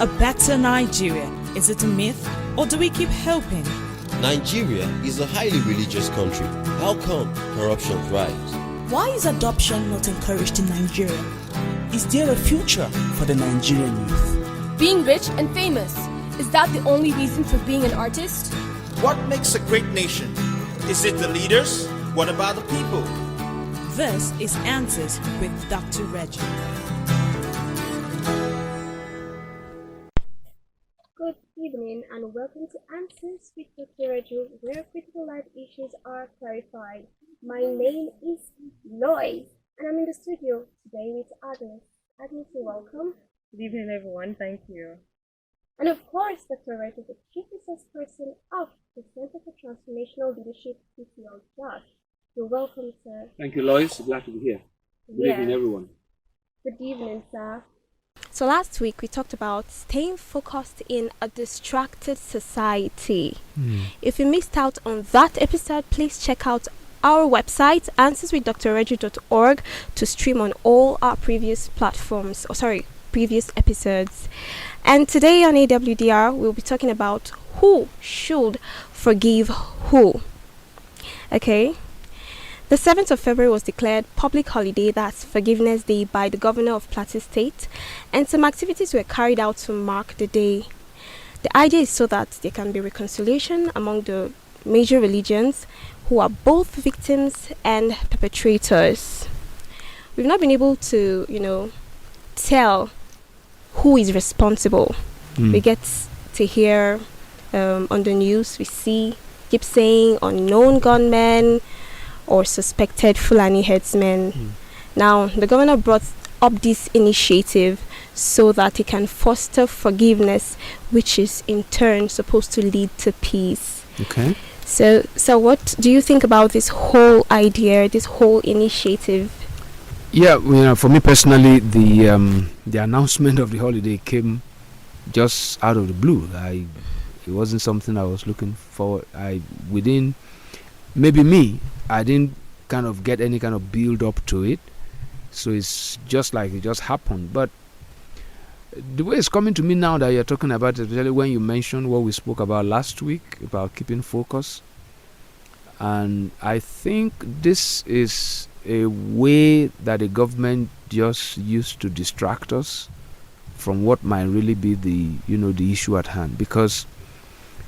A better Nigeria, is it a myth or do we keep hoping? Nigeria is a highly religious country. How come corruption thrives? Why is adoption not encouraged in Nigeria? Is there a future for the Nigerian youth? Being rich and famous, is that the only reason for being an artist? What makes a great nation? Is it the leaders? What about the people? This is Answers with Dr.Reju. Good evening and welcome to Answers with Dr.Reju, where critical life issues are clarified. My name is Lois and I'm in the studio today with Agnes. Agnes, you're welcome. Good evening, everyone. Thank you. And of course, Dr. Reju is the Chief Resource Person of the Center for Transformational Leadership, CTL Josh. You're welcome, sir. Thank you, Lois. Glad to be here. Good evening, everyone. Good evening, sir. So last week we talked about staying focused in a distracted society. If you missed out on that episode, please check out our website, answerswithdrreju.org, to stream on all our previous previous episodes. And today on AWDR, we'll be talking about who should forgive who. Okay. The 7th of February was declared public holiday, that's Forgiveness Day, by the governor of Plateau State, and some activities were carried out to mark the day. The idea is so that there can be reconciliation among the major religions who are both victims and perpetrators. We've not been able to, tell who is responsible. We get to hear on the news, keep saying unknown gunmen or suspected Fulani headsmen. Now, the governor brought up this initiative so that it can foster forgiveness, which is in turn supposed to lead to peace. Okay. So what do you think about this whole idea, this whole initiative? Yeah, for me personally, the announcement of the holiday came just out of the blue. It wasn't something I was looking for. I didn't kind of get any kind of build up to it. So it's just like it just happened. But the way it's coming to me now that you're talking about it, especially when you mentioned what we spoke about last week about keeping focus, and I think this is a way that the government just used to distract us from what might really be the issue at hand. Because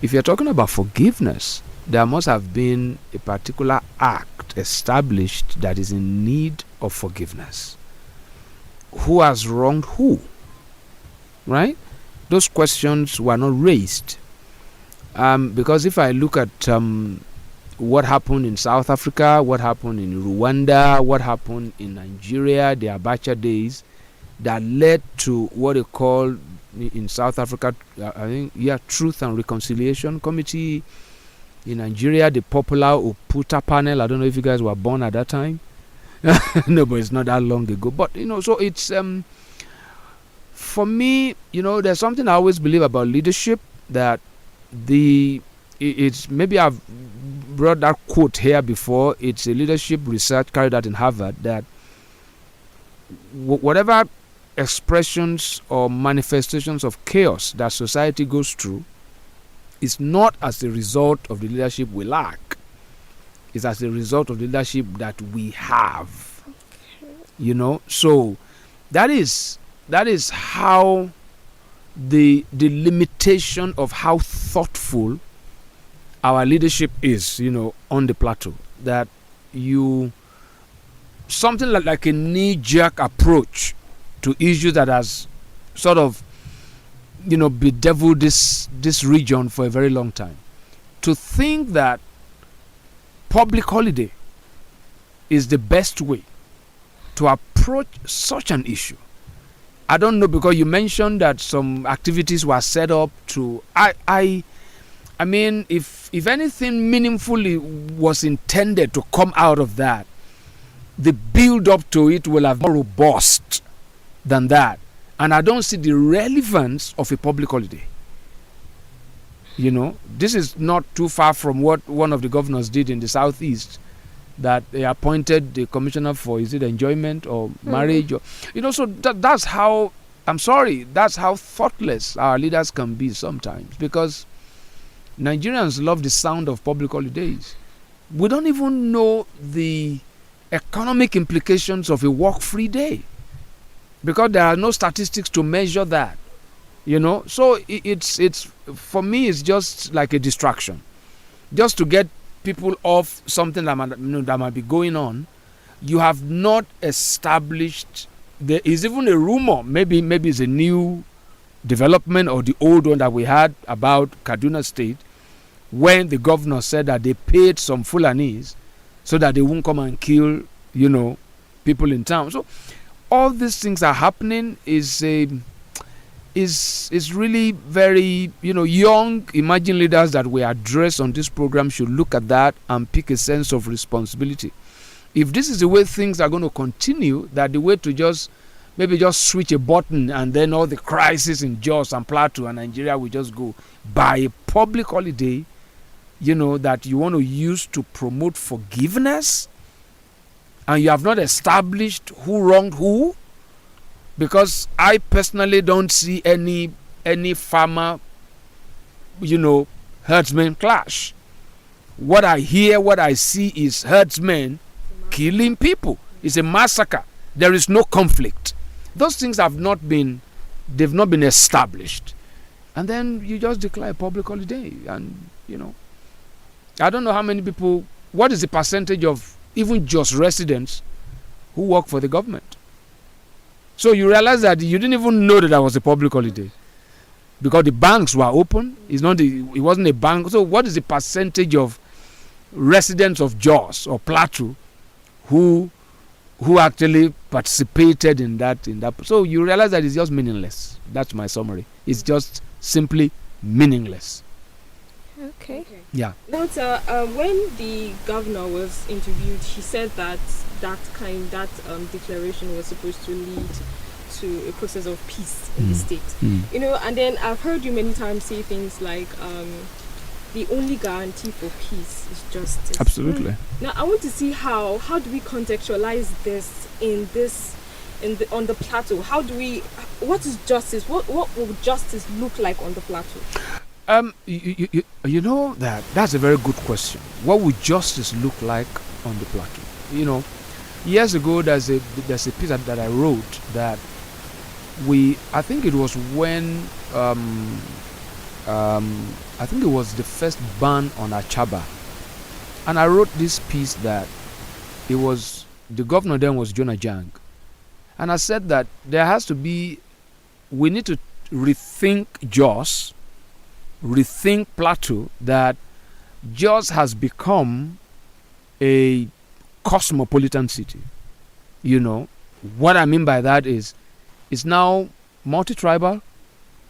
if you're talking about forgiveness, there must have been a particular act established that is in need of forgiveness. Who has wronged who? Right? Those questions were not raised. Because if I look at what happened in South Africa, what happened in Rwanda, what happened in Nigeria, the Abacha days, that led to what they call in South Africa, Truth and Reconciliation Committee. In Nigeria, the popular Oputa panel. I don't know if you guys were born at that time. No, but it's not that long ago. But so it's for me, there's something I always believe about leadership, that it's maybe I've brought that quote here before. It's a leadership research carried out in Harvard that whatever expressions or manifestations of chaos that society goes through is not as a result of the leadership we lack. It's as a result of the leadership that we have. So that is how the limitation of how thoughtful our leadership is, on the plateau. That something like a knee-jerk approach to issues that has sort of bedeviled this region for a very long time. To think that public holiday is the best way to approach such an issue. I don't know, because you mentioned that some activities were set up to. I mean, if anything meaningfully was intended to come out of that, the build up to it will have been more robust than that. And I don't see the relevance of a public holiday. This is not too far from what one of the governors did in the southeast, that they appointed the commissioner for, is it enjoyment or marriage? Or, so that's how I'm sorry, that's how thoughtless our leaders can be sometimes, because Nigerians love the sound of public holidays. We don't even know the economic implications of a work-free day, because there are no statistics to measure that. So it's for me, it's just like a distraction, just to get people off something that might be going on. You have not established. There is even a rumor, maybe it's a new development or the old one that we had about Kaduna State, when the governor said that they paid some Fulanis so that they won't come and kill, people in town. So all these things are happening. Is really very, young emerging leaders that we address on this program should look at that and pick a sense of responsibility. If this is the way things are going to continue, that the way to just switch a button and then all the crisis in Jos and Plateau and Nigeria will just go by a public holiday, that you want to use to promote forgiveness, and you have not established who wronged who, because I personally don't see any farmer, herdsmen clash. What I hear, what I see is herdsmen killing people. It's a massacre. There is no conflict. Those things they've not been established. And then you just declare a public holiday. And, I don't know how many people, what is the percentage of even just residents who work for the government? So you realize that you didn't even know that there was a public holiday, because the banks were open. It wasn't a bank. So what is the percentage of residents of Jos or Plateau who actually participated in that? So you realize that it's just meaningless. That's my summary. It's just simply meaningless. Okay. Yeah. Now, when the governor was interviewed, he said that declaration was supposed to lead to a process of peace in the state. And then I've heard you many times say things like, the only guarantee for peace is justice. Absolutely. Now, I want to see how do we contextualize this on the plateau? What is justice? What will justice look like on the plateau? That's a very good question. What would justice look like on the plateau? Years ago, there's a piece that I wrote that I think it was when I think it was the first ban on Achaba, and I wrote this piece that it was the governor then was Jonah Jang, and I said that we need to rethink Jos, rethink Plateau, that Jos has become a cosmopolitan city. What I mean by that is it's now multi-tribal,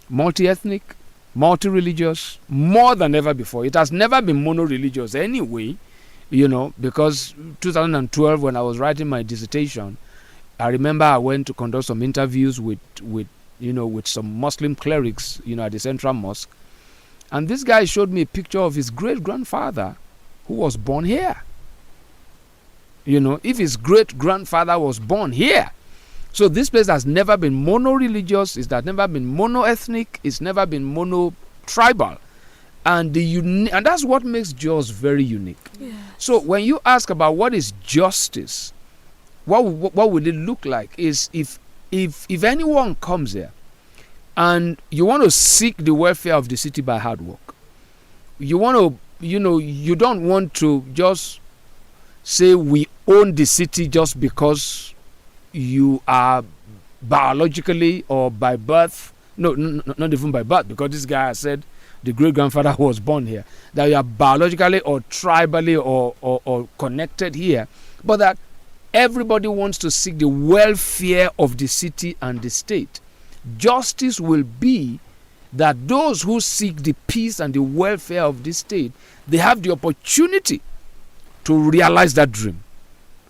multi-ethnic, multi-religious, more than ever before. It has never been mono-religious anyway, because 2012, when I was writing my dissertation, I remember I went to conduct some interviews with some Muslim clerics, at the Central Mosque. And this guy showed me a picture of his great-grandfather who was born here. If his great-grandfather was born here. So this place has never been mono-religious, it's never been mono-ethnic, it's never been mono-tribal. And and that's what makes Jos very unique. Yes. So when you ask about what is justice, what would it look like is if anyone comes here and you want to seek the welfare of the city by hard work, you want to, you don't want to just say we own the city just because you are biologically or by birth, not even by birth, because this guy said the great-grandfather was born here, that you are biologically or tribally or connected here, but that everybody wants to seek the welfare of the city and the state. Justice will be that those who seek the peace and the welfare of the state, they have the opportunity to realize that dream.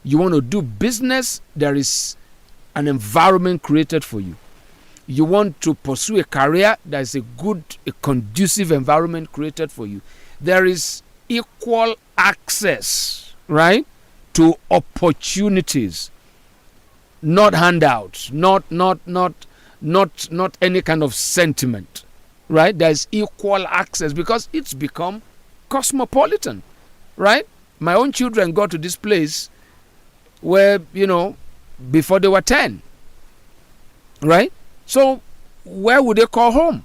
You want to do business, there is an environment created for you. You want to pursue a career, there is a conducive environment created for you. There is equal access, right, to opportunities, not handouts, not not any kind of sentiment, right? There's equal access because it's become cosmopolitan, right? My own children got to this place where, before they were 10, right? So where would they call home?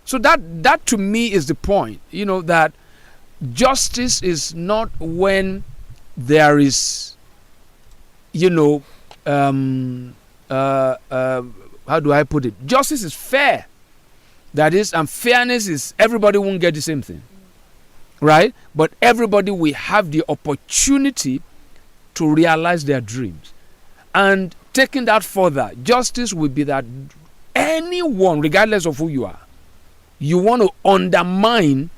So that to me is the point, that justice is not when there is, how do I put it? Justice is fair. That is, and fairness is everybody won't get the same thing, right? But everybody will have the opportunity to realize their dreams. And taking that further, justice will be that anyone, regardless of who you are, you want to undermine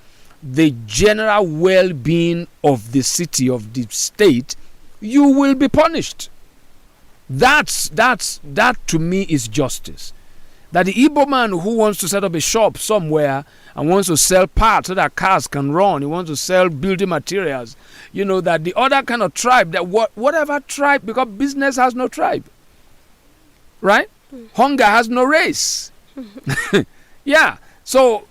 the general well-being of the city, of the state, you will be punished. That to me is justice. That the Igbo man who wants to set up a shop somewhere and wants to sell parts so that cars can run, he wants to sell building materials, that the other kind of tribe, that whatever tribe, because business has no tribe, right? Hunger has no race. Yeah. So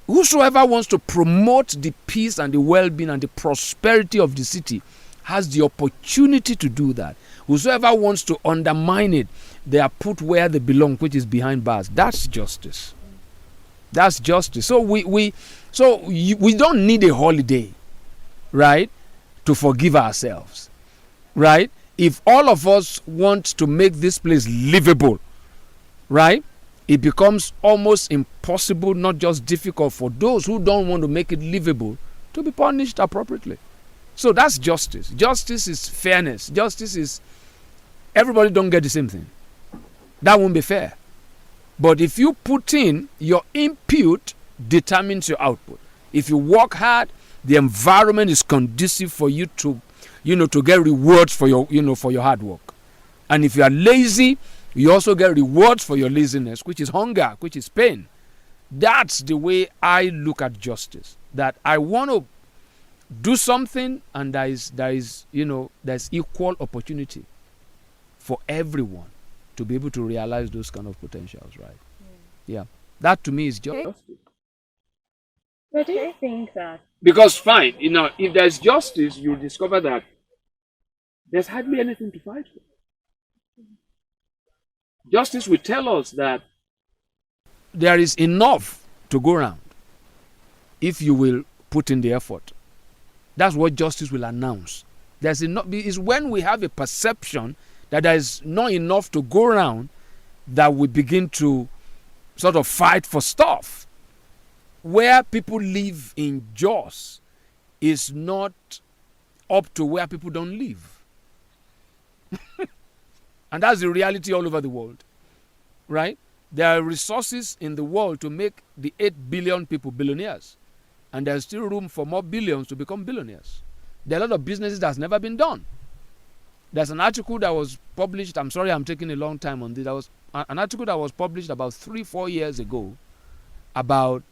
whosoever wants to promote the peace and the well-being and the prosperity of the city has the opportunity to do that. Whosoever wants to undermine it, they are put where they belong, which is behind bars. That's justice. That's justice. So we don't need a holiday, right, to forgive ourselves, right? If all of us want to make this place livable, right, it becomes almost impossible, not just difficult, for those who don't want to make it livable to be punished appropriately. So that's justice. Justice is fairness. Justice is everybody don't get the same thing. That won't be fair. But if you put in, your input determines your output. If you work hard, the environment is conducive for you to, to get rewards for your, for your hard work. And if you are lazy, you also get rewards for your laziness, which is hunger, which is pain. That's the way I look at justice. That I want to do something, and there's equal opportunity for everyone to be able to realize those kind of potentials, right? Yeah. That to me is justice. But do you think that? Because fine, if there's justice, you'll discover that there's hardly anything to fight for. Justice will tell us that there is enough to go around if you will put in the effort. That's what justice will announce. There's enough. It's when we have a perception that there is not enough to go around that we begin to sort of fight for stuff. Where people live in Jos is not up to where people don't live. And that's the reality all over the world, right? There are resources in the world to make the 8 billion people billionaires. And there's still room for more billions to become billionaires. There are a lot of businesses that's never been done. There's an article that was published, I'm sorry I'm taking a long time on this. There was an article that was published about 3-4 years ago about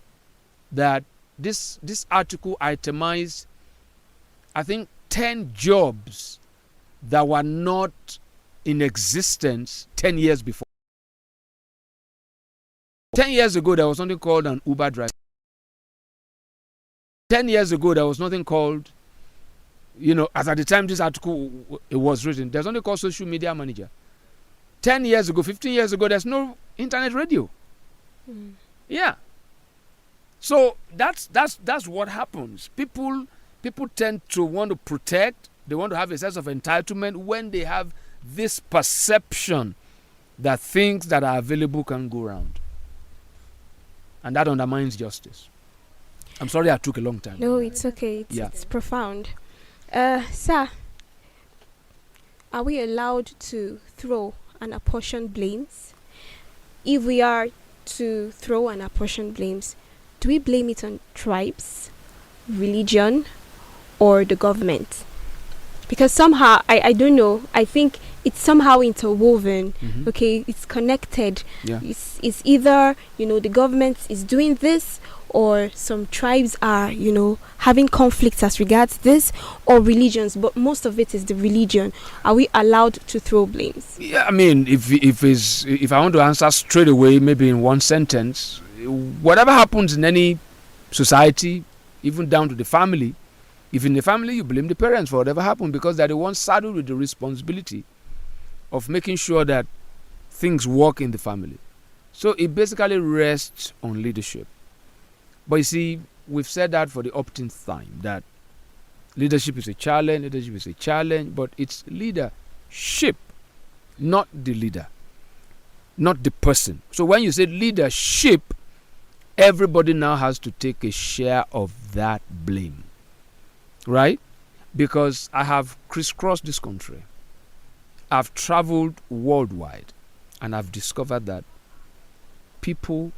that this article itemized, I think, 10 jobs that were not in existence 10 years before. 10 years ago, there was something called an Uber driver. 10 years ago, there was nothing called, as at the time this article it was written, there's something called social media manager. 10 years ago, 15 years ago, there's no internet radio. Yeah. So that's what happens. People tend to want to protect, they want to have a sense of entitlement when they have this perception that things that are available can go around. And that undermines justice. I'm sorry I took a long time. No, it's okay. It's profound. Sir, are we allowed to throw and apportion blames? If we are to throw and apportion blames, do we blame it on tribes, religion, or the government? Because somehow, I don't know, I think it's somehow interwoven, okay, it's connected. Yeah. It's either, the government is doing this, or some tribes are, having conflicts as regards this, or religions, but most of it is the religion. Are we allowed to throw blames? Yeah, I mean, if I want to answer straight away, maybe in one sentence, whatever happens in any society, even down to the family, if in the family you blame the parents for whatever happened, because they're the ones saddled with the responsibility of making sure that things work in the family. So it basically rests on leadership. But you see, we've said that for the upteenth time, that leadership is a challenge, but it's leadership, not the leader, not the person. So when you say leadership, everybody now has to take a share of that blame, right? Because I have crisscrossed this country. I've traveled worldwide, and I've discovered that people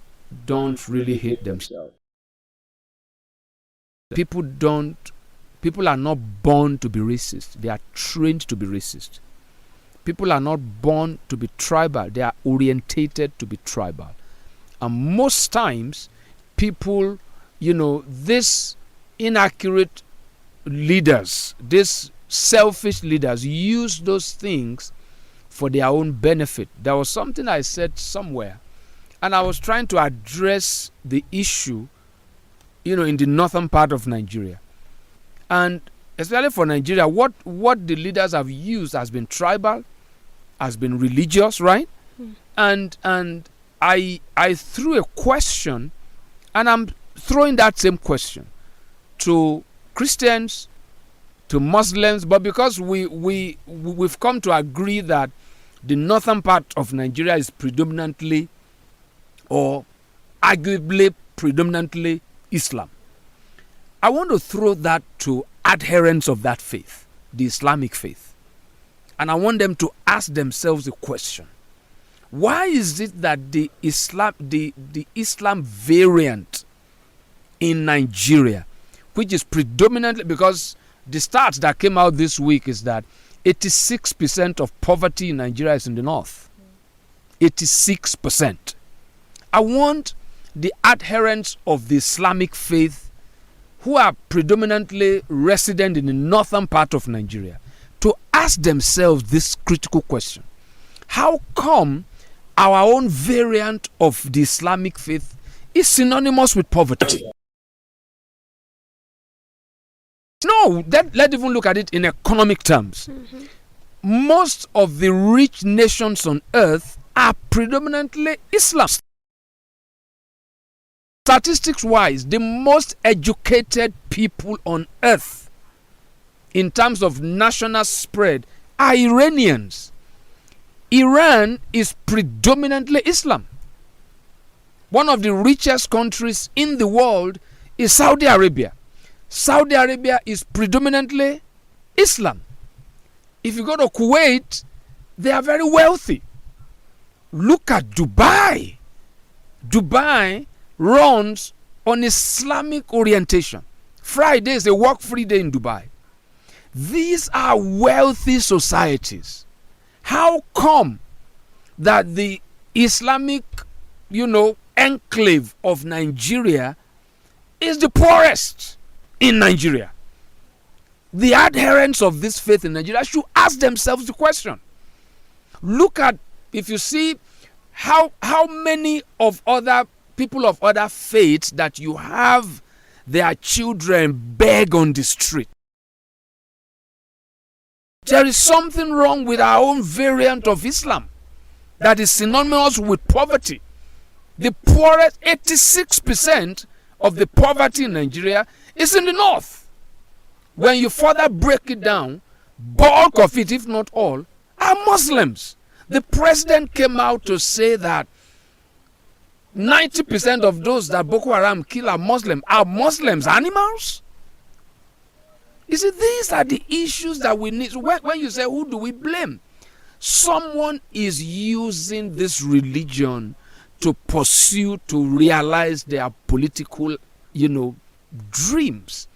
don't really hate themselves. People are not born to be racist. They are trained to be racist. People are not born to be tribal. They are orientated to be tribal. And most times, people, these inaccurate leaders, these selfish leaders, use those things for their own benefit. There was something I said somewhere, and I was trying to address the issue, in the northern part of Nigeria. And especially for Nigeria, what the leaders have used has been tribal, has been religious, right? And I threw a question, and I'm throwing that same question to Christians, to Muslims, but because we've come to agree that the northern part of Nigeria is predominantly, or arguably predominantly, Islam. I want to throw that to adherents of that faith, the Islamic faith. And I want them to ask themselves a question. Why is it that the Islam variant in Nigeria, which is predominantly, because the stats that came out this week is that 86% of poverty in Nigeria is in the north. 86%. I want the adherents of the Islamic faith who are predominantly resident in the northern part of Nigeria to ask themselves this critical question. How come our own variant of the Islamic faith is synonymous with poverty? No, let's even look at it in economic terms. Most of the rich nations on earth are predominantly Islam. Statistics-wise, the most educated people on earth in terms of national spread are Iranians. Iran is predominantly Islam. One of the richest countries in the world is Saudi Arabia. Saudi Arabia is predominantly Islam. If you go to Kuwait, they are very wealthy. Look at Dubai. Dubai runs on Islamic orientation. Friday is a work-free day in Dubai. These are wealthy societies. How come that the Islamic, enclave of Nigeria is the poorest in Nigeria? The adherents of this faith in Nigeria should ask themselves the question. Look at, if you see how many of other people of other faiths that you have their children beg on the street. There is something wrong with our own variant of Islam that is synonymous with poverty. The poorest, 86% of the poverty in Nigeria is in the north. When you further break it down, bulk of it, if not all, are Muslims. The president came out to say that 90% of those that Boko Haram kill are Muslim. Are Muslims animals? You see, these are the issues that we need. When you say, who do we blame? Someone is using this religion to pursue, to realize their political, dreams.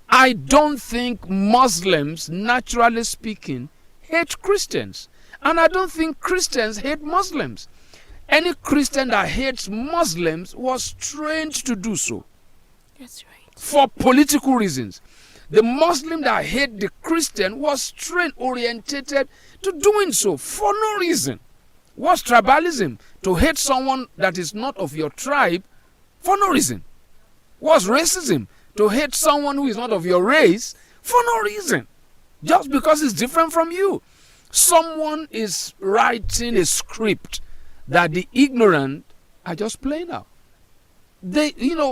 I don't think Muslims, naturally speaking, hate Christians. And I don't think Christians hate Muslims. any Christian that hates Muslims was trained to do so. That's right. For political reasons. The Muslim that hates the Christian was trained, orientated to doing so for no reason. What's tribalism? To hate someone that is not of your tribe for no reason. What's racism? To hate someone who is not of your race for no reason. Just because it's different from you. Someone is writing a script that the ignorant are just playing out. They,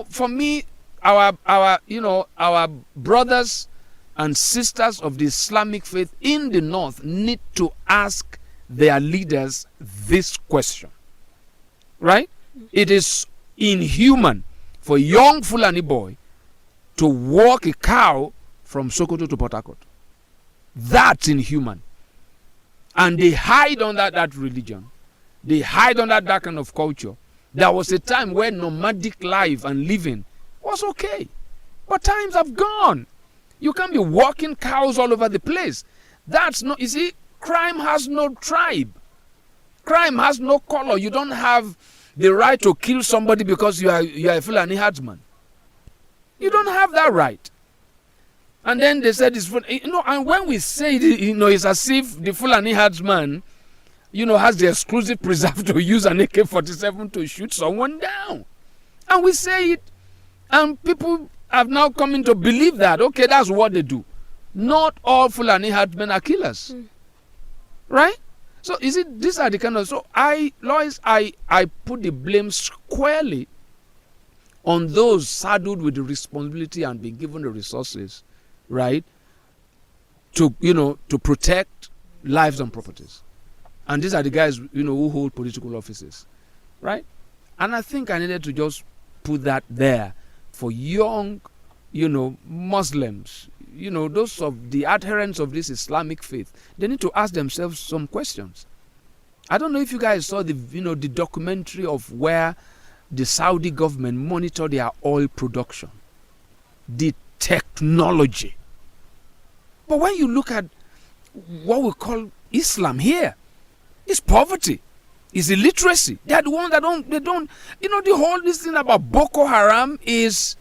for me, our brothers and sisters of the Islamic faith in the north need to ask their leaders this question. Right? It is inhuman for a young Fulani boy to walk a cow from Sokoto to Port Harcourt. That's inhuman. And they hide under that religion. They hide under that kind of culture. There was a time when nomadic life and living was okay. But times have gone. You can't be walking cows all over the place. That's not, you see, crime has no tribe. Crime has no color. You don't have the right to kill somebody because you are a Fulani herdsman. You don't have that right. And then they said, and when we say it, it's as if the Fulani herdsman, has the exclusive preserve to use an AK-47 to shoot someone down. And we say it, and people have now come in to believe that, okay, that's what they do. Not all Fulani herdsmen are killers. Right? So, these are the kind of, Lois, I put the blame squarely on those saddled with the responsibility and being given the resources, right, to protect lives and properties. And these are the guys, who hold political offices, right? And I think I needed to just put that there for young, Muslims, those of the adherents of this Islamic faith. They need to ask themselves some questions. I don't know if you guys saw the documentary of where the Saudi government monitor their oil production, the technology. But when you look at what we call Islam here, it's poverty, it's illiteracy. They're the ones that don't, the whole this thing about Boko Haram is,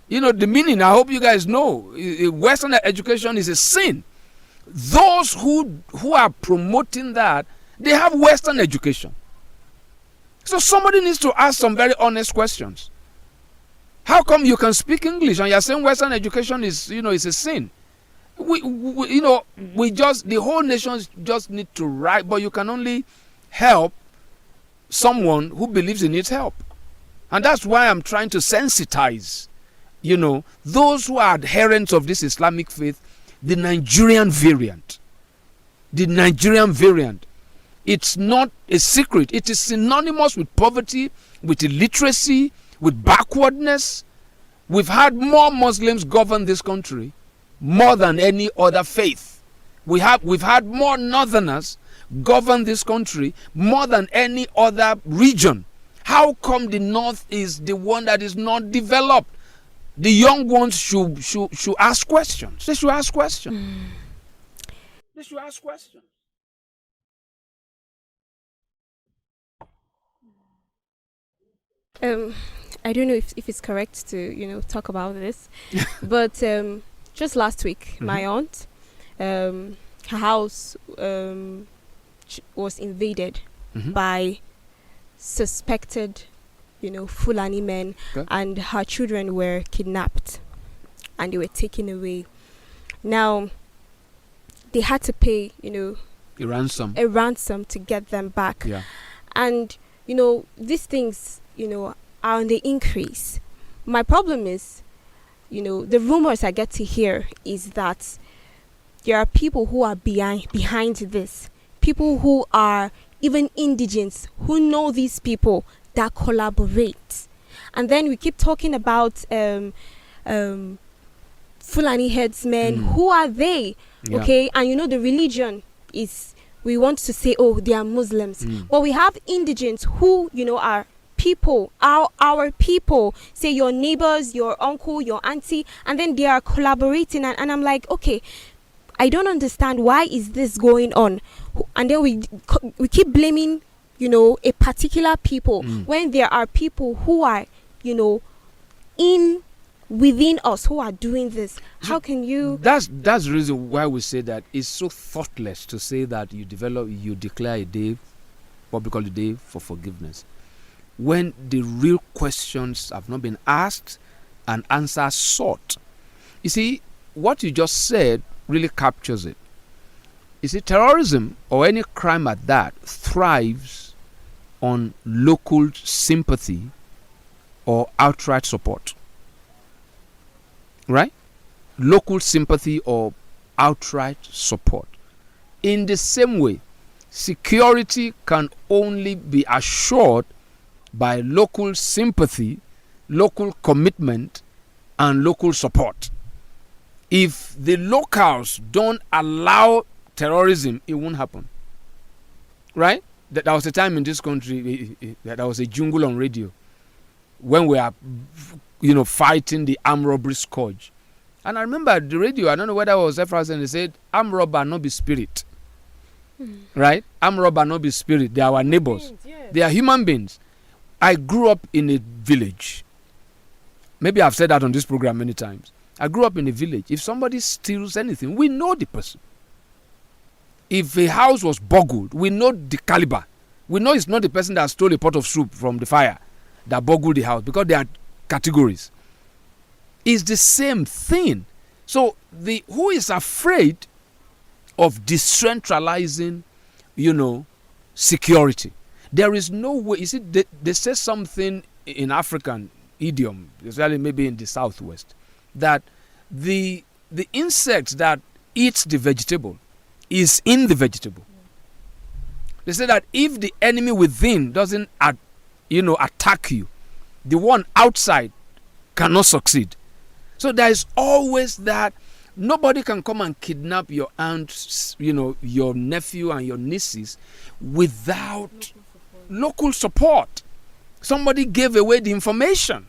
the meaning, I hope you guys know, Western education is a sin. Those who are promoting that, they have Western education. So somebody needs to ask some very honest questions. How come you can speak English and you're saying Western education is, is a sin? The whole nation just need to write, but you can only help someone who believes he needs help. And that's why I'm trying to sensitize, those who are adherents of this Islamic faith, the Nigerian variant. The Nigerian variant. It's not a secret. It is synonymous with poverty, with illiteracy, with backwardness. We've had more Muslims govern this country more than any other faith. We've had more Northerners govern this country more than any other region. How come the North is the one that is not developed? The young ones should ask questions. They should ask questions. They should ask questions. I don't know if it's correct to talk about this, but just last week, my aunt, her house was invaded by suspected, Fulani men, and her children were kidnapped, and they were taken away. Now, they had to pay, a ransom to get them back. Yeah. And these things, are on the increase. My problem is, the rumors I get to hear is that there are people who are behind this. People who are even indigents, who know these people, that collaborate. And then we keep talking about Fulani headsmen. Who are they? Yeah. Okay, and the religion is, we want to say, oh, they are Muslims. But we have indigents who, are people, our people, say your neighbors, your uncle, your auntie, and then they are collaborating. And I'm like, okay, I don't understand, why is this going on? And then we keep blaming a particular people, when there are people who are, within us who are doing this? How can you? That's the reason why we say that it's so thoughtless to say that you declare a day, public holiday for forgiveness, when the real questions have not been asked and answers sought. You see, what you just said really captures it. You see, terrorism or any crime at that thrives on local sympathy or outright support. Right? Local sympathy or outright support. In the same way, security can only be assured by local sympathy, local commitment, and local support. If the locals don't allow terrorism, it won't happen. Right? There was a time in this country, there was a jungle on radio when we are, fighting the armed robbery scourge. And I remember the radio, I don't know whether it was Efrasin, and they said, armed robber not be spirit. Right? Armed robber not be spirit. They are our neighbors. Yes. They are human beings. I grew up in a village. Maybe I've said that on this program many times. I grew up in a village. If somebody steals anything, we know the person. If a house was boggled, we know the caliber. We know it's not the person that stole a pot of soup from the fire that boggled the house, because there are categories. It's the same thing. So who is afraid of decentralizing, security? There is no way. You see, they say something in African idiom, especially maybe in the southwest, that the insect that eats the vegetable is in the vegetable. They say that if the enemy within doesn't attack you, the one outside cannot succeed. So there is always that. Nobody can come and kidnap your aunts, your nephew and your nieces without local support. Somebody gave away the information.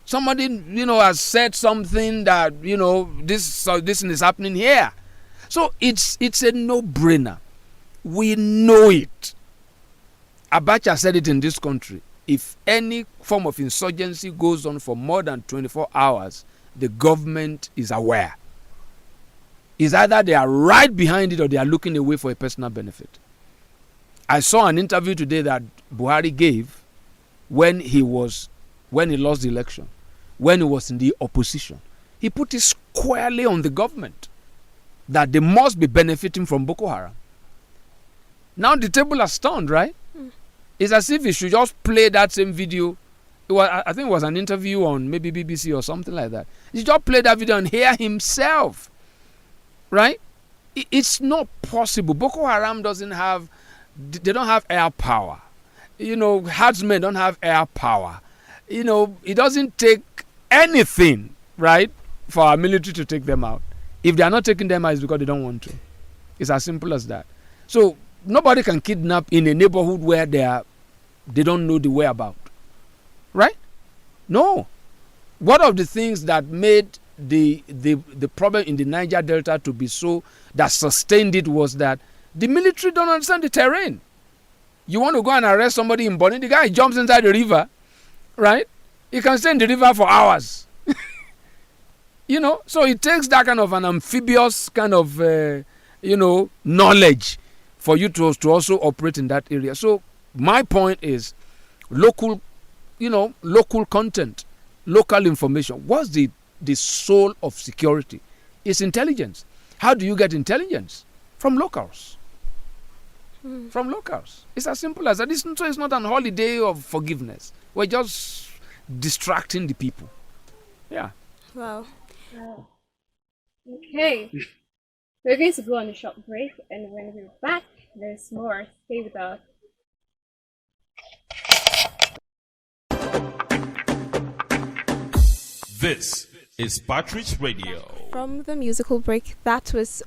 Somebody, has said something that, this thing is happening here. So it's a no-brainer. We know it. Abacha said it in this country. If any form of insurgency goes on for more than 24 hours, the government is aware. It's either they are right behind it or they are looking away for a personal benefit. I saw an interview today that Buhari gave when he lost the election, when he was in the opposition. He put it squarely on the government that they must be benefiting from Boko Haram. Now the table has turned, right? It's as if he should just play that same video. I think it was an interview on maybe BBC or something like that. He should just play that video and hear himself. Right? It's not possible. Boko Haram they don't have air power. Herdsmen don't have air power. It doesn't take anything, right, for our military to take them out. If they are not taking them out, it's because they don't want to. It's as simple as that. So nobody can kidnap in a neighborhood where they don't know the whereabouts. Right? No. One of the things that made the problem in the Niger Delta to be so, that sustained it, was that the military don't understand the terrain. You want to go and arrest somebody in Bonny, the guy jumps inside the river, right? He can stay in the river for hours. So it takes that kind of an amphibious kind of knowledge for you to also operate in that area. So my point is local content, local information. What's the soul of security? It's intelligence. How do you get intelligence? From locals. From locals. It's as simple as that. So it's not an holiday of forgiveness. We're just distracting the people. Yeah. Wow. Okay. We're going to go on a short break, and when we're back, there's more. Stay with us. This is Partridge Radio. From the musical break, that was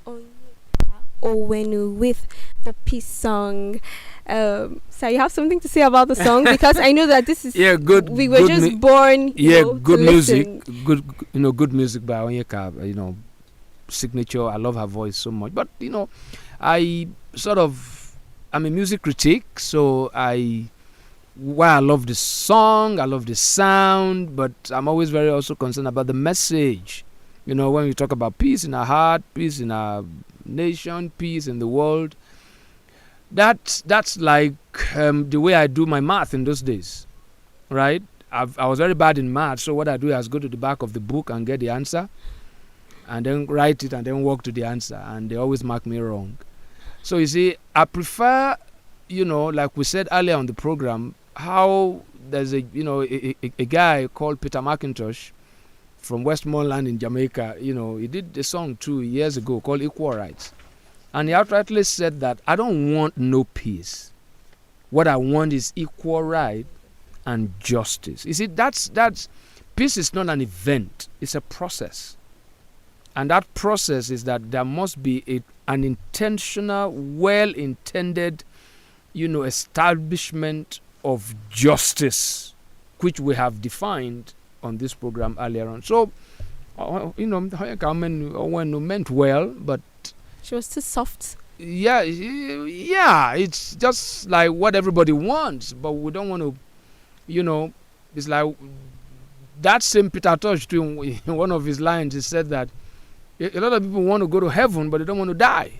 Owenu with the peace song. So you have something to say about the song, because I know that this is good. We were just born. Good music. Good music by Onyeka. Signature. I love her voice so much. But I sort of I'm a music critic, so while I love the song, I love the sound, but I'm always very also concerned about the message. You know, when we talk about peace in our heart, peace in our nation, peace in the world, that's like the way I do my math in those days, right? I was very bad in math, so what I do is go to the back of the book and get the answer, and then write it and then walk to the answer, and they always mark me wrong. So you see, I prefer, you know, like we said earlier on the program, how there's a guy called Peter McIntosh from Westmoreland in Jamaica. You know, he did a song 2 years ago called Equal Rights, and he outrightly said that I don't want no peace. What I want is equal right and justice. You see, that's peace is not an event; it's a process, and that process is that there must be an intentional, well-intended, establishment of justice, which we have defined on this program earlier on. So, when meant well, but she was too soft. Yeah, it's just like what everybody wants, but we don't want to, it's like that same Peter Tosh too, in one of his lines, he said that a lot of people want to go to heaven, but they don't want to die.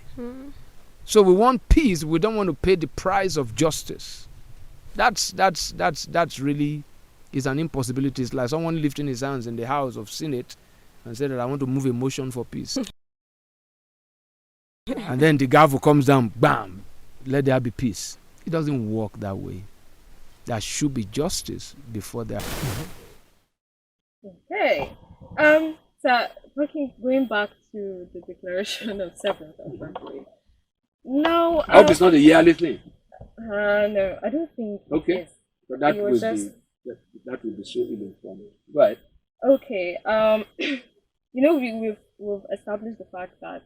So we want peace. We don't want to pay the price of justice. That's really is an impossibility. It's like someone lifting his hands in the House of Senate and said that I want to move a motion for peace. And then the gavel comes down, bam, let there be peace. It doesn't work that way. There should be justice before there. Okay. So going back to the Declaration of Self-Reliance. Now, I hope it's not a yearly thing. No, I don't think. Okay, it is. but that It would was be just- that would be so ill-informed. Right. Okay. We've established the fact that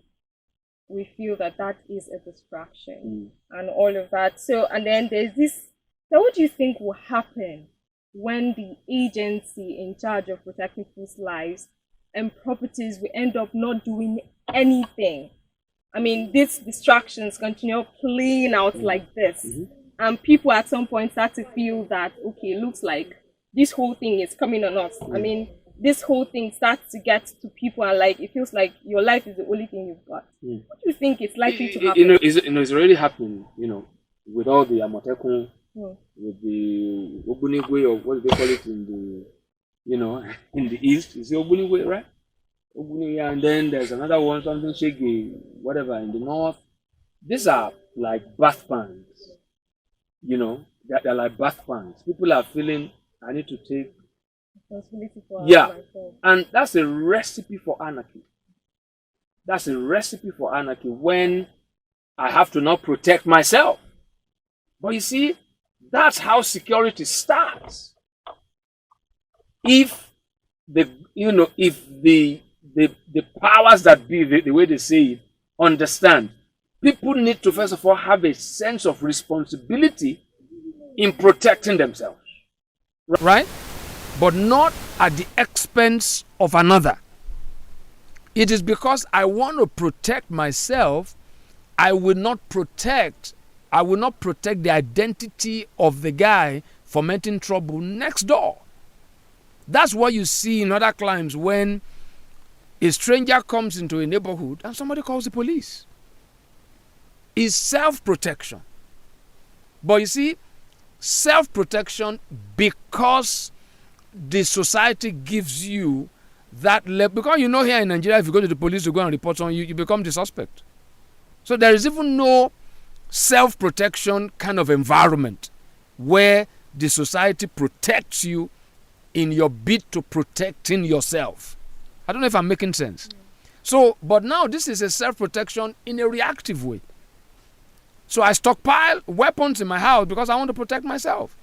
we feel that is a distraction and all of that. So, and then there's this. So, what do you think will happen when the agency in charge of protecting people's lives and properties will end up not doing anything? I mean, these distractions continue playing out like this. And people at some point start to feel that, okay, looks like this whole thing is coming on us. I mean, this whole thing starts to get to people and like, it feels like your life is the only thing you've got. What do you think is likely to happen? It's already happening, with all the Amotekun, with the Ogunigwe, or what do they call it in the, in the East. Is it Ogunigwe, right? And then there's another one, something Shege, whatever, in the North. These are like bath pans. They're like bath pans. People are feeling, I need to take Responsibility for myself. And that's a recipe for anarchy. That's a recipe for anarchy when I have to not protect myself. But you see, that's how security starts. If the powers that be, the way they say it, understand, people need to first of all have a sense of responsibility in protecting themselves. Right? But not at the expense of another. It is because I want to protect myself, I will not protect the identity of the guy fomenting trouble next door. That's what you see in other climes when a stranger comes into a neighborhood and somebody calls the police. It's self-protection. But you see, self-protection because the society gives you that level. Because here in Nigeria, if you go to the police to go and report on you, you become the suspect. So there is even no self-protection kind of environment where the society protects you in your bid to protecting yourself. I don't know if I'm making sense. So, but now this is a self-protection in a reactive way. So I stockpile weapons in my house because I want to protect myself.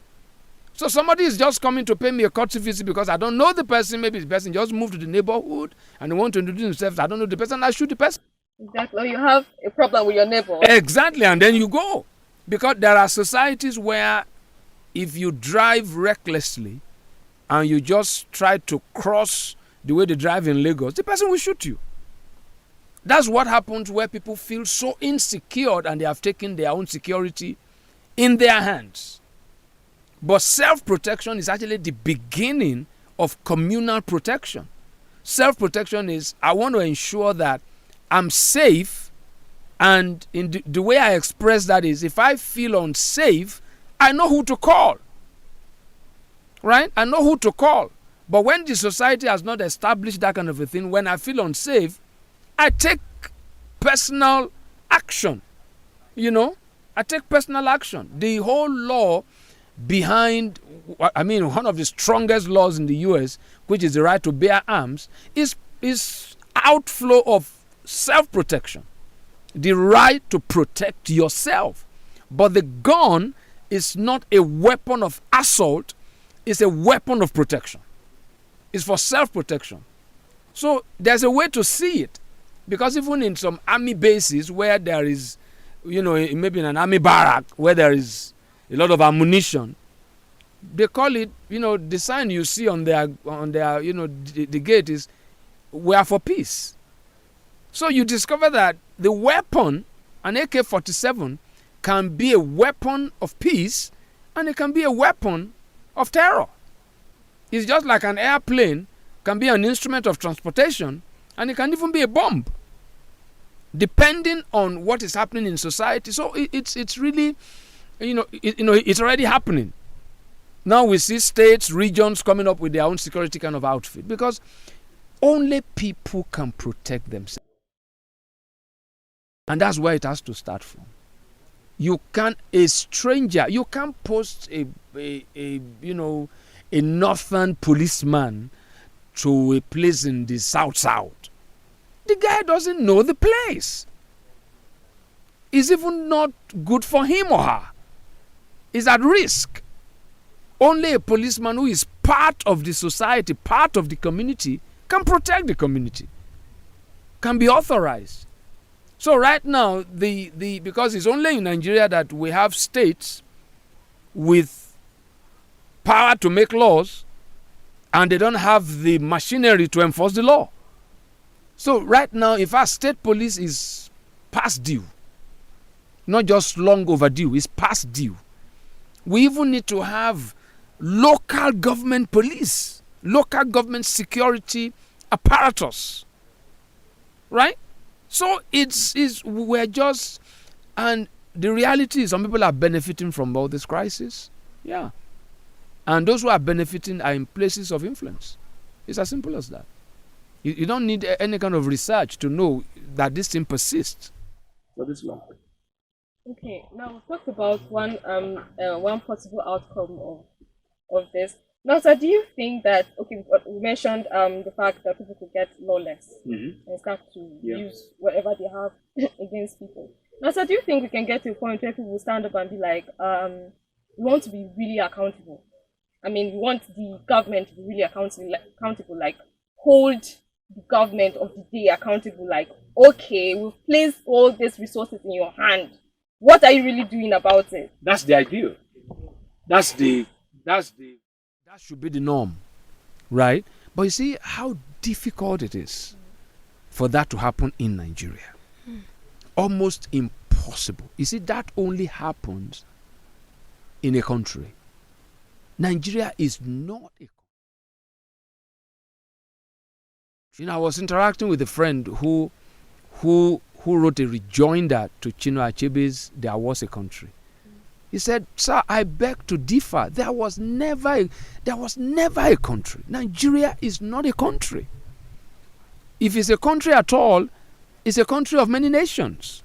So somebody is just coming to pay me a courtesy visit because I don't know the person. Maybe the person just moved to the neighborhood and they want to introduce themselves. I don't know the person. I shoot the person. Exactly. You have a problem with your neighbor. Exactly. And then you go. Because there are societies where if you drive recklessly and you just try to cross the way they drive in Lagos, the person will shoot you. That's what happens where people feel so insecure and they have taken their own security in their hands. But self-protection is actually the beginning of communal protection. Self-protection is, I want to ensure that I'm safe, and in the way I express that is, if I feel unsafe, I know who to call. Right? I know who to call. But when the society has not established that kind of a thing, when I feel unsafe, I take personal action. I take personal action. The whole law behind, one of the strongest laws in the US, which is the right to bear arms, is outflow of self-protection. The right to protect yourself. But the gun is not a weapon of assault, it's a weapon of protection. It's for self-protection. So there's a way to see it. Because even in some army bases where there is, maybe in an army barrack where there is a lot of ammunition, they call it, the sign you see on their the gate is, "We are for peace." So you discover that the weapon, an AK-47, can be a weapon of peace and it can be a weapon of terror. It's just like an airplane can be an instrument of transportation and it can even be a bomb, depending on what is happening in society. So it's really, it's already happening. Now we see states, regions coming up with their own security kind of outfit because only people can protect themselves. And that's where it has to start from. A stranger, you can't post a northern policeman to a place in the south. The guy doesn't know the place. It's even not good for him or her. He's at risk. Only a policeman who is part of the society, part of the community, can protect the community, can be authorized. So right now, because it's only in Nigeria that we have states with power to make laws and they don't have the machinery to enforce the law. So right now, if our state police is past due, not just long overdue, it's past due, we even need to have local government police, local government security apparatus, right? So we're just, and the reality is some people are benefiting from all this crisis, yeah. And those who are benefiting are in places of influence. It's as simple as that. You don't need any kind of research to know that this thing persists for this long. Okay, now we've talked about one possible outcome of this. Now, sir, do you think that, we mentioned the fact that people could get lawless and start to use whatever they have against people. Now, sir, do you think we can get to a point where people will stand up and be like, we want to be really accountable? We want the government to be really accountable, like hold the government of the day accountable, like, okay, we've placed all these resources in your hand. What are you really doing about it? That's the ideal. That should be the norm, right? But you see how difficult it is for that to happen in Nigeria. Almost impossible. You see, that only happens in a country. Nigeria is not a country. I was interacting with a friend who wrote a rejoinder to Chinua Achebe's "There Was a Country." He said, "Sir, I beg to differ. There was never a country. Nigeria is not a country. If it's a country at all, it's a country of many nations.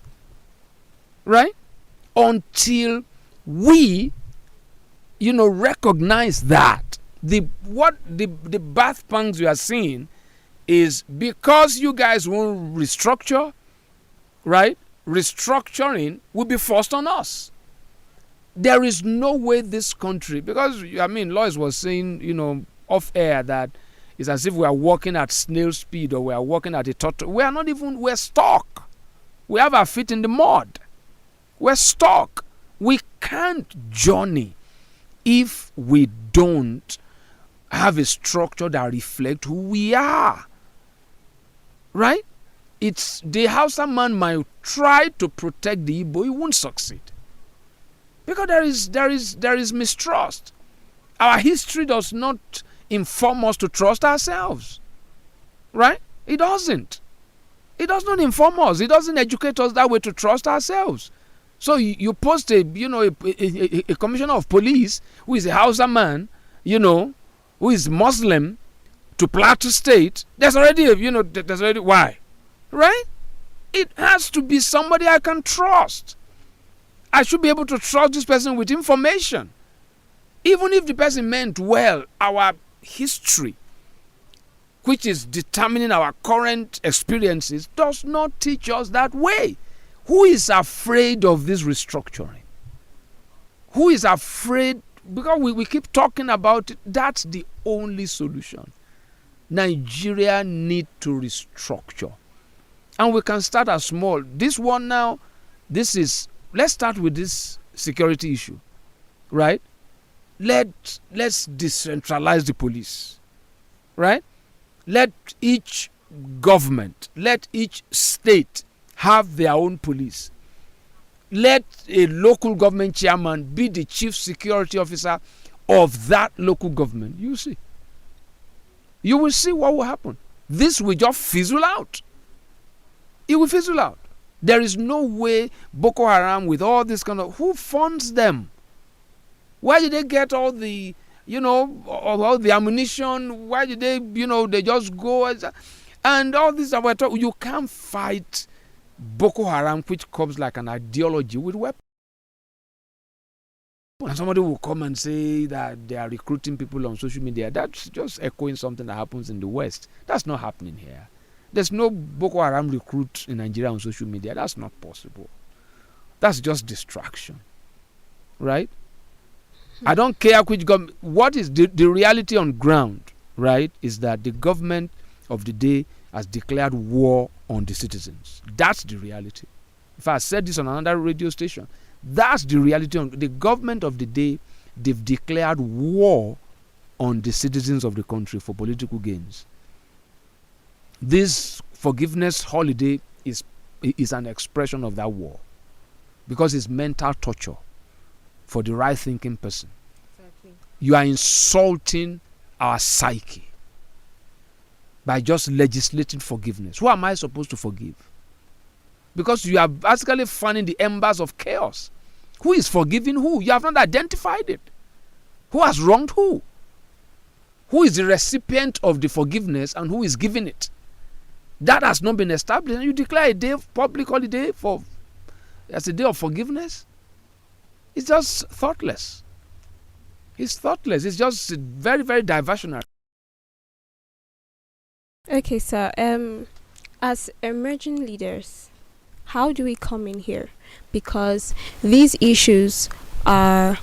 Right? Until we, recognize that the birth pangs we are seeing is because you guys won't restructure, right? Restructuring will be forced on us. There is no way this country, because Lois was saying, off air, that it's as if we are walking at snail speed or we are walking at a turtle. We're stuck. We have our feet in the mud. We're stuck. We can't journey if we don't have a structure that reflects who we are. Right? it's the Hausa man might try to protect the Igbo, he won't succeed. Because there is mistrust. Our history does not inform us to trust ourselves. Right? It doesn't. It does not inform us. It doesn't educate us that way to trust ourselves. So you post a commissioner of police who is a Hausa man, who is Muslim to Plateau State. There's already why? Right? It has to be somebody I can trust. I should be able to trust this person with information. Even if the person meant well, our history, which is determining our current experiences, does not teach us that way. Who is afraid of this restructuring? Who is afraid? Because we keep talking about it. That's the only solution. Nigeria need to restructure. And we can start as small. This one now, let's start with this security issue. Right? Let's decentralize the police. Right? Let each government, let each state have their own police. Let a local government chairman be the chief security officer of that local government. You see. You will see what will happen. This will just fizzle out. It will fizzle out. There is no way Boko Haram with all this who funds them? Where did they get all the all the ammunition? Why did they just go and all this? You can't fight Boko Haram, which comes like an ideology, with weapons. And somebody will come and say that they are recruiting people on social media. That's just echoing something that happens in the West. That's not happening here. There's no Boko Haram recruit in Nigeria on social media. That's not possible. That's just distraction. Right? I don't care which government. What is the reality on ground, right, is that the government of the day has declared war on the citizens. That's the reality. If I said this on another radio station, that's the reality. On the government of the day, they've declared war on the citizens of the country for political gains. This forgiveness holiday is an expression of that war, because it's mental torture for the right thinking person. Exactly. You are insulting our psyche by just legislating forgiveness. Who am I supposed to forgive? Because you are basically fanning the embers of chaos. Who is forgiving who? You have not identified it. Who has wronged who? Who is the recipient of the forgiveness and who is giving it? That has not been established. And you declare a day of public holiday as a day of forgiveness. It's just thoughtless. It's thoughtless. It's just very, very diversionary. Okay, sir. As emerging leaders, how do we come in here? Because these issues are,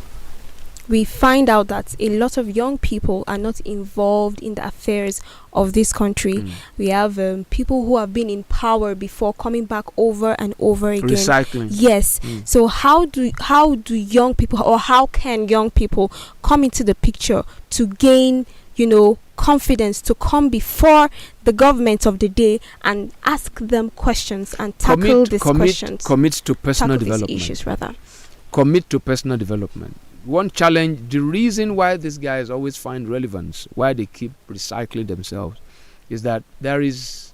we find out that a lot of young people are not involved in the affairs of this country. We have people who have been in power before coming back over and over again. Recycling. Yes. So how do young people, or how can young people come into the picture to gain, confidence to come before the government of the day and ask them questions and tackle these questions? Commit to personal development. Issues, rather. Commit to personal development. One challenge, the reason why these guys always find relevance, why they keep recycling themselves, is that there is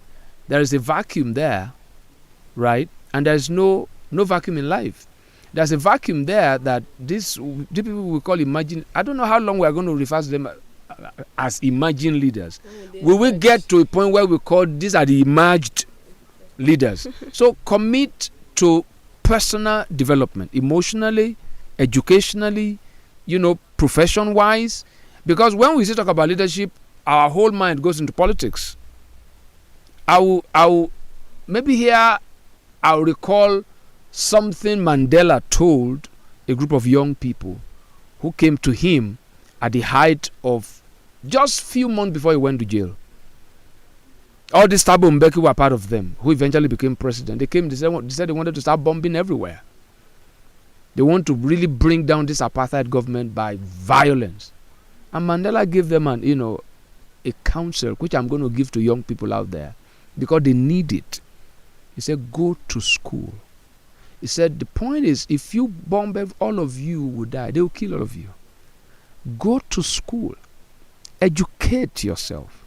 a vacuum there, right? And there is no vacuum in life. There's a vacuum there that the people we call imagine. I don't know how long we are going to refer to them as emerging leaders. We will get to a point where we call these are the emerged leaders. So commit to personal development, emotionally, educationally, profession wise, because when we talk about leadership, our whole mind goes into politics. I'll recall something Mandela told a group of young people who came to him at the height of just few months before he went to jail. All these Thabo Mbeki were part of them, who eventually became president. They said they wanted to start bombing everywhere. They want to really bring down this apartheid government by violence. And Mandela gave them a counsel, which I'm going to give to young people out there, because they need it. He said, go to school. He said, the point is, if you bomb, all of you will die. They will kill all of you. Go to school. Educate yourself.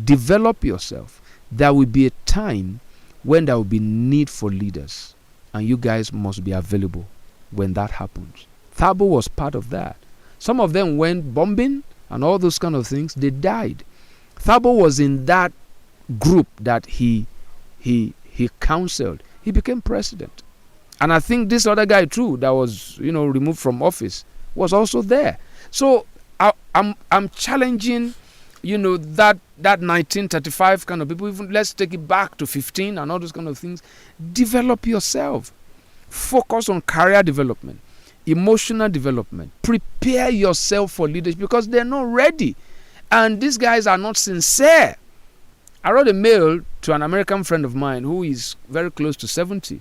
Develop yourself. There will be a time when there will be need for leaders. And you guys must be available when that happens. Thabo was part of that. Some of them went bombing and all those kind of things. They died. Thabo was in that group that he counseled. He became president. And I think this other guy too, that was, removed from office, was also there. So I'm challenging, that 1935 kind of people. Even let's take it back to 15 and all those kind of things. Develop yourself. Focus on career development, emotional development. Prepare yourself for leadership because they're not ready. And these guys are not sincere. I wrote a mail to an American friend of mine who is very close to 70.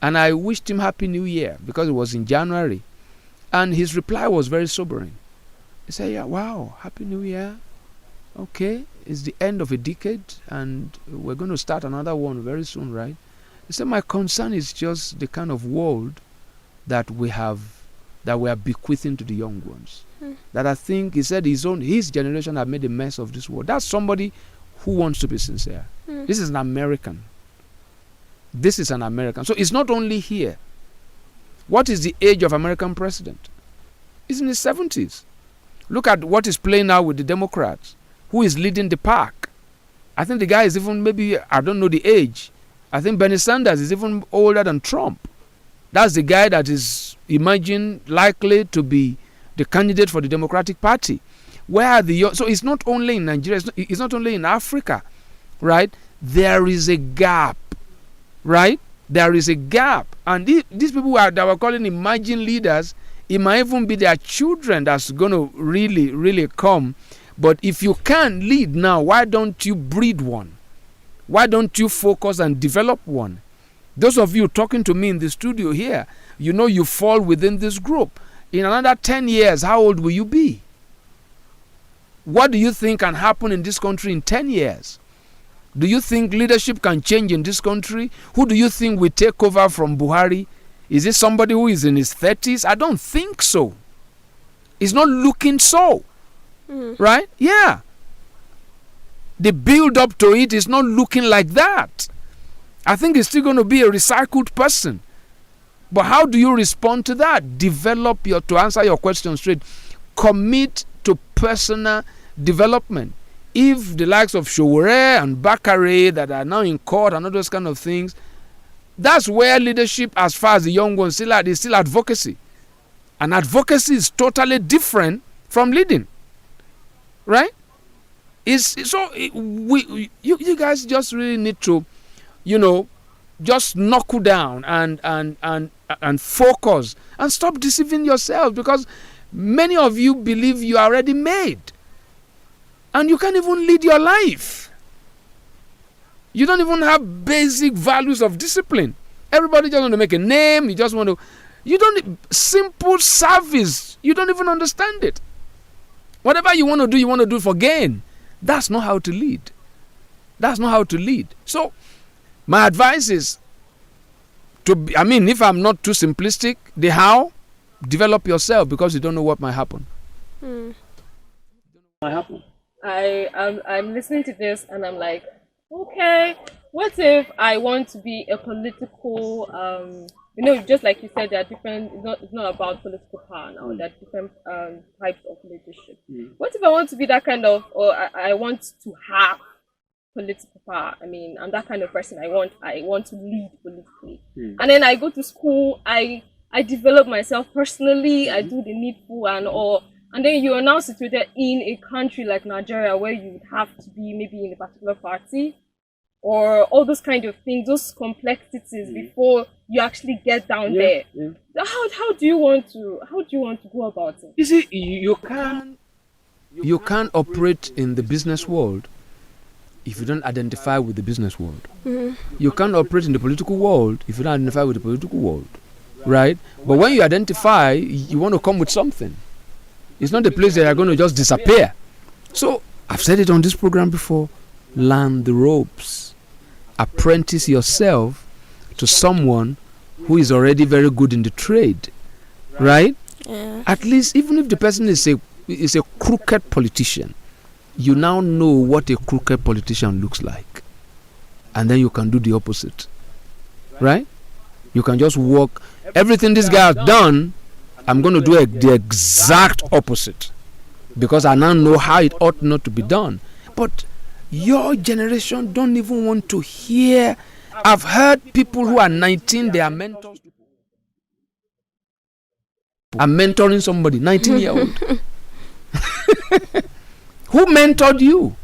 And I wished him Happy New Year because it was in January. And his reply was very sobering. He said, yeah, wow, Happy New Year. Okay, it's the end of a decade and we're going to start another one very soon, right? He said, my concern is just the kind of world that we are bequeathing to the young ones. That I think, he said, his generation have made a mess of this world. That's somebody who wants to be sincere. This is an American. This is an American. So it's not only here. What is the age of American president? He's in his 70s. Look at what is playing now with the Democrats. Who is leading the pack? I think the guy is even maybe, I don't know the age. I think Bernie Sanders is even older than Trump. That's the guy that is imagined likely to be the candidate for the Democratic Party. Where are the so it's not only in Nigeria, it's not only in Africa, right? There is a gap, right? There is a gap. And these people that we're calling emerging leaders, it might even be their children that's going to really, really come. But if you can't lead now, why don't you breed one? Why don't you focus and develop one? Those of you talking to me in the studio here, you fall within this group. In another 10 years, how old will you be? What do you think can happen in this country in 10 years? Do you think leadership can change in this country? Who do you think will take over from Buhari? Is it somebody who is in his 30s? I don't think so. It's not looking so. Right? Yeah. The build up to it is not looking like that. I think it's still going to be a recycled person. But how do you respond to that? To answer your question straight, commit to personal development. If the likes of Showore and Bakare that are now in court and all those kind of things, that's where leadership, as far as the young ones still are, is still advocacy. And advocacy is totally different from leading. Right? You guys just really need to, just knuckle down and focus and stop deceiving yourself, because many of you believe you are already made and you can't even lead your life. You don't even have basic values of discipline. Everybody just want to make a name. Simple service. You don't even understand it. Whatever you want to do for gain. That's not how to lead. That's not how to lead. So, my advice is if I'm not too simplistic, the how, develop yourself, because you don't know what might happen. I'm listening to this and I'm like, okay, what if I want to be a political, just like you said, there are different, it's not about political power now, there are different types of leadership. What if I want to be that kind of, or I want to have political power? I'm that kind of person. I want to lead politically. And then I go to school, I develop myself personally, I do the needful and all. And then you are now situated in a country like Nigeria where you would have to be maybe in a particular party or all those kind of things, those complexities before you actually get down there. How do you want to go about it? You see, you can't operate in the business world if you don't identify with the business world. You can't operate in the political world if you don't identify with the political world. Right? But when you identify, you want to come with something. It's not a place that you're going to just disappear. So, I've said it on this program before, learn the ropes. apprentice yourself to someone who is already very good in the trade, right? Yeah. At least, even if the person is a crooked politician, you now know what a crooked politician looks like, and then you can do the opposite, right? You can just walk. Everything this guy has done, I'm going to do the exact opposite, because I now know how it ought not to be done. But your generation don't even want to hear. I've heard people who are 19, they are mentors. I'm mentoring somebody, 19-year-old. Who mentored you?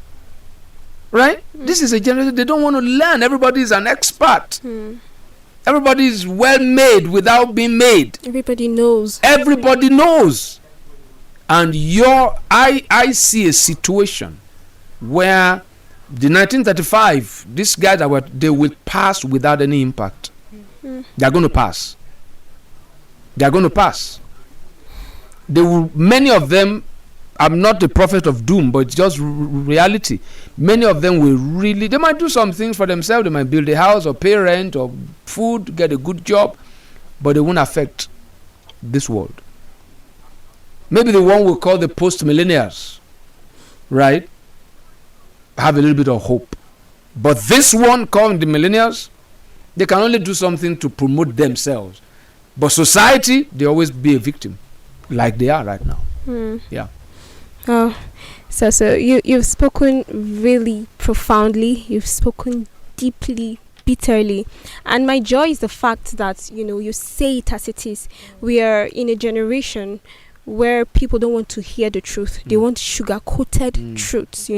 Right? This is a generation, they don't want to learn. Everybody is an expert. Everybody is well made without being made. Everybody knows. Everybody knows. And I see a situation where the 1935, these guys they will pass without any impact. They are going to pass. They are going to pass. Many of them, I'm not a prophet of doom, but it's just reality. Many of them will really, they might do some things for themselves. They might build a house or pay rent or food, get a good job, but they won't affect this world. Maybe the one we call the post-millennials, right, have a little bit of hope. But this one called the millennials, they can only do something to promote themselves. But society, they always be a victim, like they are right now. Yeah. Oh, so you've spoken really profoundly. You've spoken deeply, bitterly, and my joy is the fact that you say it as it is. We are in a generation where people don't want to hear the truth. They want sugar-coated truths,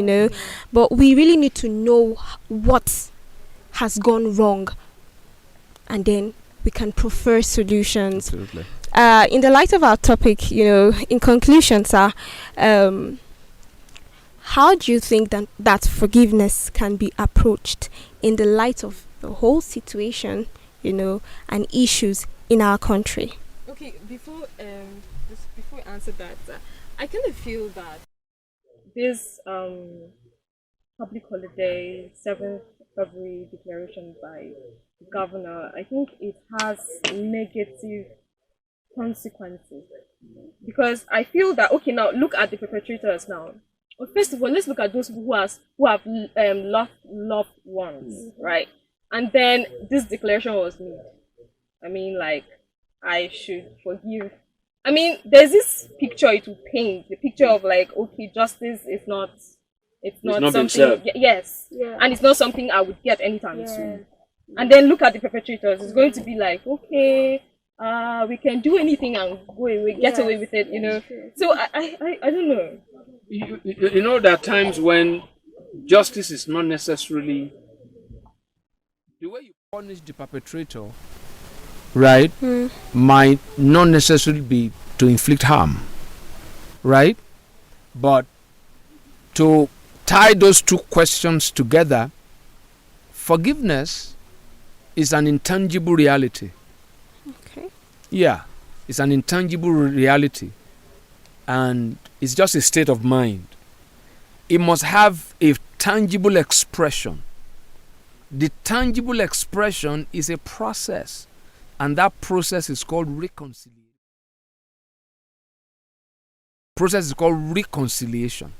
But we really need to know what has gone wrong, and then we can prefer solutions. Absolutely. In the light of our topic, in conclusion, sir, how do you think that forgiveness can be approached in the light of the whole situation, and issues in our country? Okay, before I answer that, I kind of feel that this public holiday, 7th February declaration by the governor, I think it has negative consequences, because I feel that, okay, now look at the perpetrators now. Well, first of all, let's look at those people who have lost loved ones, right? And then this declaration was made. I mean, like, I should forgive. I mean, there's this picture it will paint, the picture of like, okay, justice is not, it's not something, yes, and it's not something I would get anytime soon. And then look at the perpetrators. It's going to be like, okay, we can do anything and go away, get away with it, So I don't know. There are times when justice is not necessarily the way you punish the perpetrator, right? Might not necessarily be to inflict harm, right? But to tie those two questions together, forgiveness is an intangible reality. Okay. Yeah, it's an intangible reality, and it's just a state of mind. It must have a tangible expression. The tangible expression is a process, and that process is called reconciliation. Process is called reconciliation.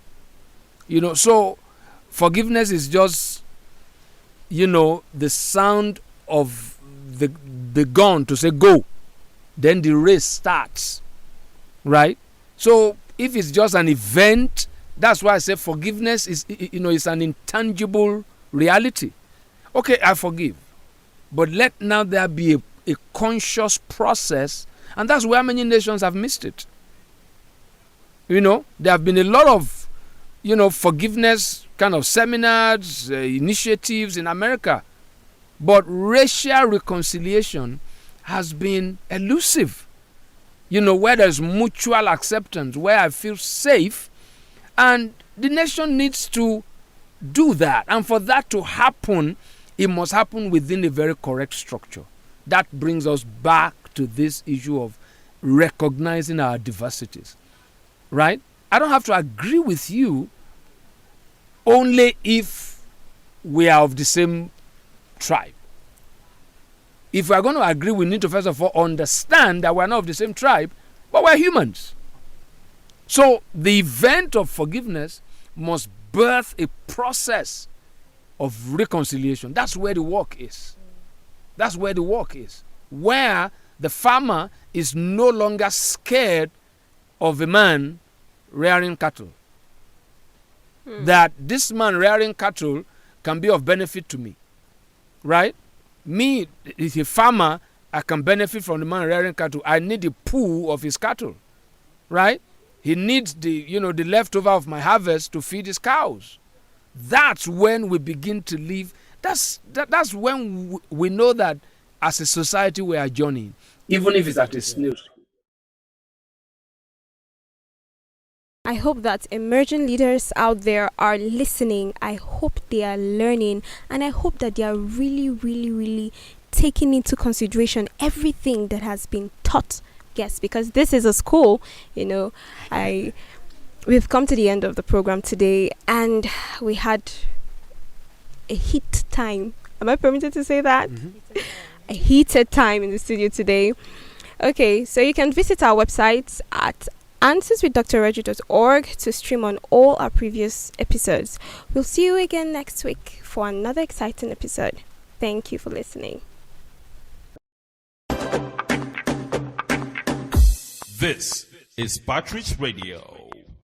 So forgiveness is just, the sound of the gun to say go. Then the race starts, right? So if it's just an event, that's why I say forgiveness is, it's an intangible reality. Okay, I forgive, but let now there be a conscious process, and that's where many nations have missed it. There have been a lot of, forgiveness kind of seminars, initiatives in America, but racial reconciliation has been elusive. Where there's mutual acceptance, where I feel safe, and the nation needs to do that. And for that to happen, it must happen within a very correct structure. That brings us back to this issue of recognizing our diversities, right? I don't have to agree with you only if we are of the same tribe. If we are going to agree, we need to first of all understand that we are not of the same tribe, but we're humans. So the event of forgiveness must birth a process of reconciliation. That's where the work is. That's where the work is. Where the farmer is no longer scared of a man rearing cattle. That this man rearing cattle can be of benefit to me. Right? Me, as a farmer, I can benefit from the man rearing cattle. I need the poo of his cattle. Right? He needs the leftover of my harvest to feed his cows. That's when we begin to live. That's when we know that as a society we are journeying, even if it's at a snail's speed. I hope that emerging leaders out there are listening. I hope they are learning, and I hope that they are really, really, really taking into consideration everything that has been taught. Yes, because this is a school, we've come to the end of the program today, and we had a heat time. Am I permitted to say that? A heated time in the studio today. Okay, so you can visit our website at answerswithdrreju.org to stream on all our previous episodes. We'll see you again next week for another exciting episode. Thank you for listening. This is Partridge Radio.